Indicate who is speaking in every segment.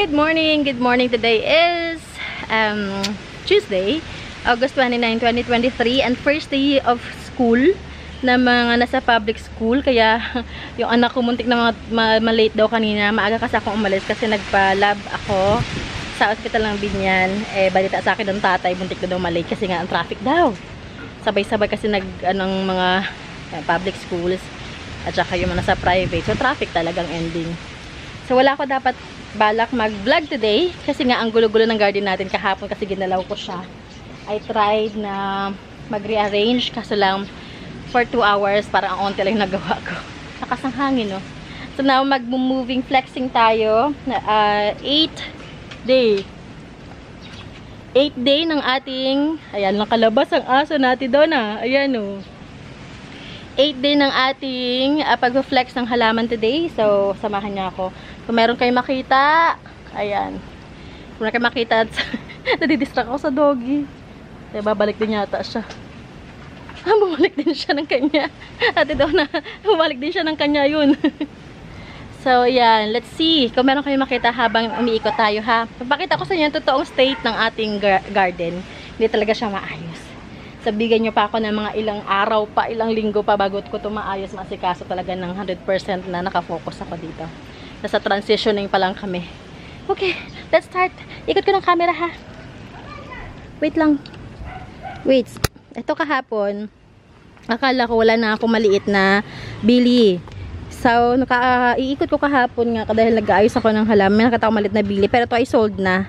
Speaker 1: Good morning! Good morning! Today is Tuesday, August 29, 2023 and first day of school na mga nasa public school. Kaya yung anak ko muntik na malate daw kanina. Maaga kasi akong umalis kasi nagpa-lab ako sa hospital ng Binyan. Balita sa akin ng tatay, muntik na daw malate kasi nga ang traffic daw. Sabay-sabay kasi mga public schools at saka yung mga nasa private. So traffic talagang ending. So wala ako dapat balak mag-vlog today kasi nga ang gulo-gulo ng garden natin kahapon kasi ginalaw ko siya. I tried na mag-rearrange kaso lang for 2 hours parang ang onte lang yung nagawa ko. Lakas ng hangin, no? So now mag-moving flexing tayo na 8th day ng ating, ayan, nakalabas ang aso natin doon, ayan, no? 8th day ng ating pag-flex ng halaman today. So samahan niya ako. Kung meron kayong makita, ayan. Kung meron kayong makita, nadidistract ako sa doggy. Kaya babalik din yata siya. Bumalik din siya ng kanya. Ate daw na, bumalik din siya ng kanya yun. So, ayan. Let's see. Kung meron kayong makita habang umiikot tayo, ha. Papakita ko sa inyo yung totoong state ng ating garden. Hindi talaga siya maayos. Sabigan nyo pa ako ng mga ilang araw pa, ilang linggo pa bago ko ito maayos, masikaso talaga ng 100% na nakafocus ako dito. Nasa transitioning pa lang kami. Okay, let's start. Ikot ko ng camera, ha. Wait lang. Wait. Ito kahapon, akala ko wala na ako maliit na bili. So, iikot ko kahapon nga dahil nag-aayos ako ng halaman. Nakita ko maliit na bili. Pero ito ay sold na.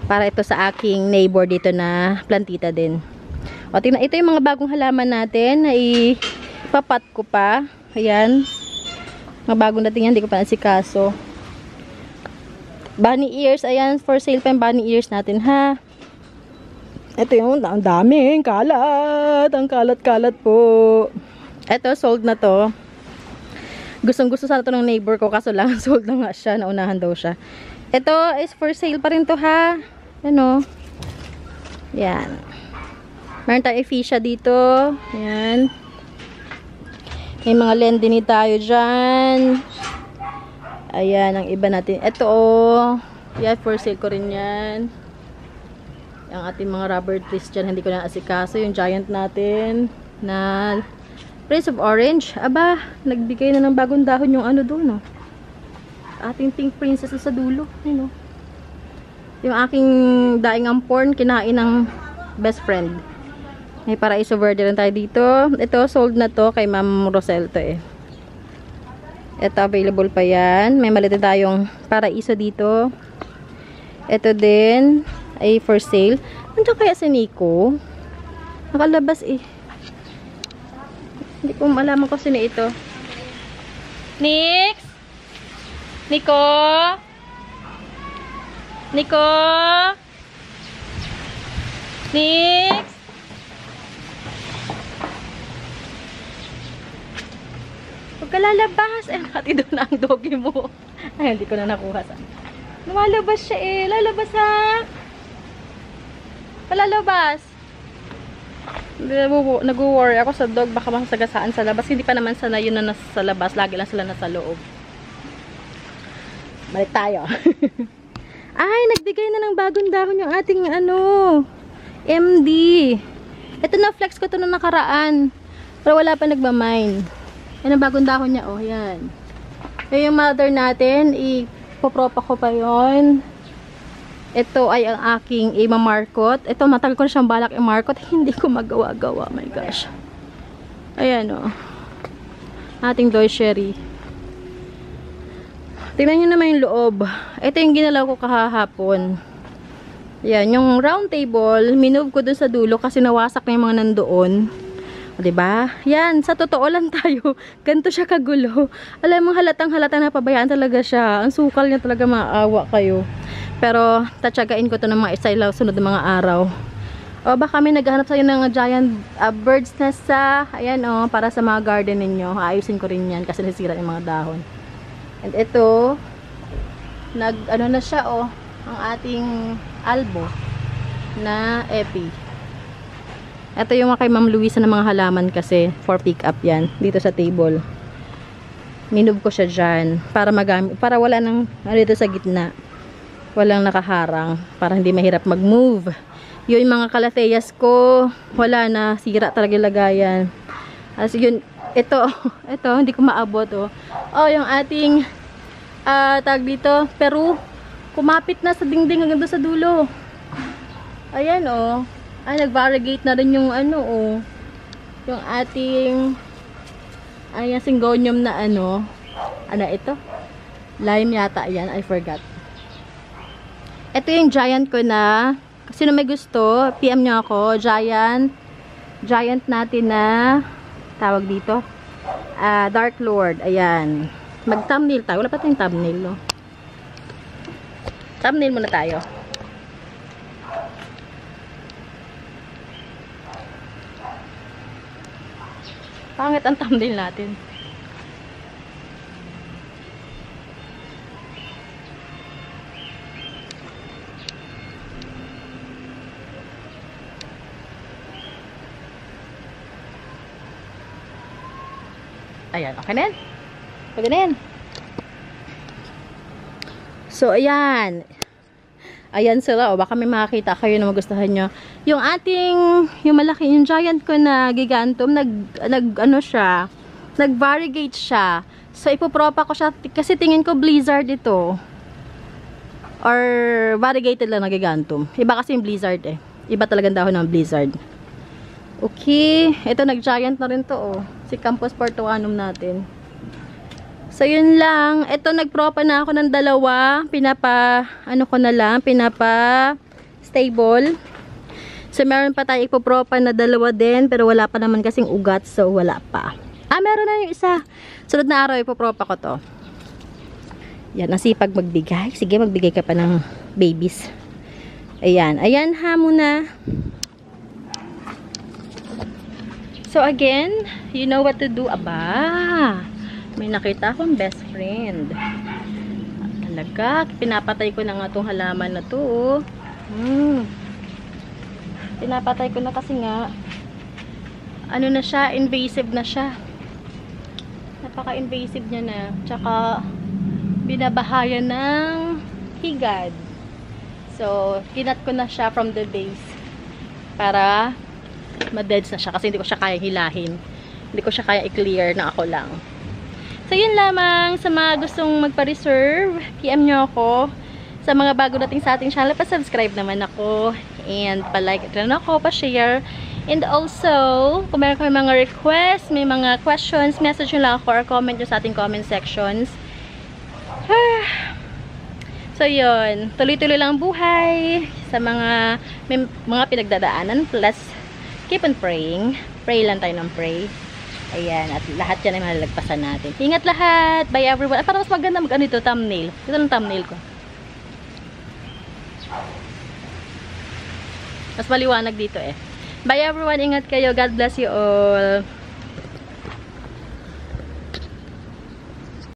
Speaker 1: Para ito sa aking neighbor dito na plantita din. O, tingnan, ito yung mga bagong halaman natin na ipapat ko pa. Ayan. Mga bagong dating yan, hindi ko pa nasikaso. Bunny ears, ayan, for sale pa yung bunny ears natin, ha. Ito yung, ang daming kalat. Ang kalat-kalat po. Ito, sold na to. Gustong-gusto sana to ng neighbor ko, kaso lang, sold na nga siya. Naunahan daw siya. Ito is for sale pa rin to, ha. Ano? Yan. Meron tayong ephesia dito. Yan. May mga lendini tayo dyan. Ayan, ang iba natin. Ito, oh. Yan, for sale ko rin yan. Ang ating mga rubber trees dyan, hindi ko na asikaso. Yung giant natin na Prince of Orange. Aba, nagbigay na ng bagong dahon yung ano doon, no? Ating pink princess sa dulo. Ayun, no? Yung aking daing ampon, kinain ng best friend. May paraiso verde rin tayo dito. Ito, sold na to kay Ma'am Rosel to eh. Ito, available pa yan. May maliit tayong paraiso dito. Ito din ay for sale. Nandiyan kaya si Nico? Nakalabas eh. Hindi ko malaman ko sino ito. Nix? Nico? Nico? Nix? Huwag ka lalabas. Mati doon na ang doggy mo. Ay, hindi ko na nakuha sa. Lumalabas siya eh. Lalabas ha. Palalabas. Nag-worry ako sa dog. Baka masagasaan sa labas. Hindi pa naman sana yun na nasa labas. Lagi lang sila nasa loob. Balik tayo. Ay, nagbigay na ng bagong dahon yung ating MD. Ito na, flex ko ito na nakaraan. Pero wala pa nagmamine. Yan ang bagong dahon niya, oh, yan. Yung mother natin, ipopropa ko pa yon. Ito ay ang aking ima-markot. Ito, matagal ko na siyang balak i-markot. Hindi ko magawa-gawa, my gosh. Ayan, oh. Ating Doy Sherry. Tingnan nyo naman yung loob. Ito yung ginalaw ko kahapon. Yan, yung round table, minove ko dun sa dulo kasi nawasak na yung mga nandoon. O, diba? Yan, sa totoo lang tayo. Ganito siya kagulo. Alam mo, halatang-halata na pabayaan talaga siya. Ang sukal niya talaga, maawa kayo. Pero, tatsagain ko to ng mga isa sunod ng mga araw. O, baka may naghahanap sa'yo ng giant bird's nest sa, ayan o, para sa mga garden ninyo. Ayusin ko rin yan kasi nasira yung mga dahon. And ito, ano na siya o, ang ating albo na epi. Ito yung kay Ma'am Luisa ng mga halaman kasi for pick up yan dito sa table. Minove ko siya dyan para magamit, para wala nang dito sa gitna. walang nakaharang para hindi mahirap mag-move. Yung mga calatheas ko, wala na, sira talaga yung lagayan. As yun, ito hindi ko maabot, oh. Oh, yung ating tag dito, Peru, kumapit na sa dingding hanggang doon sa dulo. Ayan, oh. Ay, nag-variegate na rin yung ano, oh. Yung ating ayan, syngonium na ano ito? Lime yata, ayan, I forgot. Ito yung giant ko na, sino may gusto, PM nyo ako, giant natin na, tawag dito, Dark Lord, ayan. Mag-thumbnail tayo, wala pa tayong thumbnail, no? Thumbnail muna tayo. Pangit ang thumbnail natin. Ayan, okay na yan. Pwede na yan. So, ayan. Ayan sila. O, baka may makakita kayo na magustuhan nyo. Yung ating, yung malaki, yung giant ko na gigantum, ano siya, nag-variegate siya. So, ipopropa ko siya, kasi tingin ko blizzard ito. Or, variegated lang na gigantum. Iba kasi yung blizzard eh. Iba talagang dahon ng blizzard. Okay. Ito, nag-giant na rin to, oh. Si Campus Portuanum natin. So, yun lang. Ito, nagpropa na ako ng dalawa. Pinapa-stable. So, meron pa tayo ipopropa na dalawa din. Pero wala pa naman kasing ugat. So, wala pa. Meron na yung isa. Sunod na araw, ipopropa ko to. Yan, nasipag magbigay. Sige, magbigay ka pa ng babies. Ayan. Ayan ha muna. So, again, you know what to do. Aba, may nakita akong best friend. Talaga, pinapatay ko na nga itong halaman na to. Pinapatay ko na kasi nga, ano na siya, invasive na siya. Napaka-invasive niya na. Tsaka, binabahayan ng higad. So, kinat ko na siya from the base. Para ma-deads na siya kasi hindi ko siya kaya hilahin. Hindi ko siya kaya i-clear na ako lang. So, yun lamang. Sa mga gustong magpa-reserve, PM nyo ako. Sa mga bago nating sa ating channel, pa-subscribe naman ako. And pa-like at rin ako, pa-share. And also, kung meron kami mga requests, may mga questions, message nyo lang ako or comment nyo sa ating comment sections. So, yun. Tuloy-tuloy lang buhay sa mga pinagdadaanan. Plus, keep on praying. Pray lang tayo ng pray. Ayan. At lahat yan ay malalagpasan natin. Ingat lahat. Bye everyone. At para mas maganda mag-ano ito, thumbnail. Ito lang thumbnail ko. Mas maliwanag dito eh. Bye everyone. Ingat kayo. God bless you all.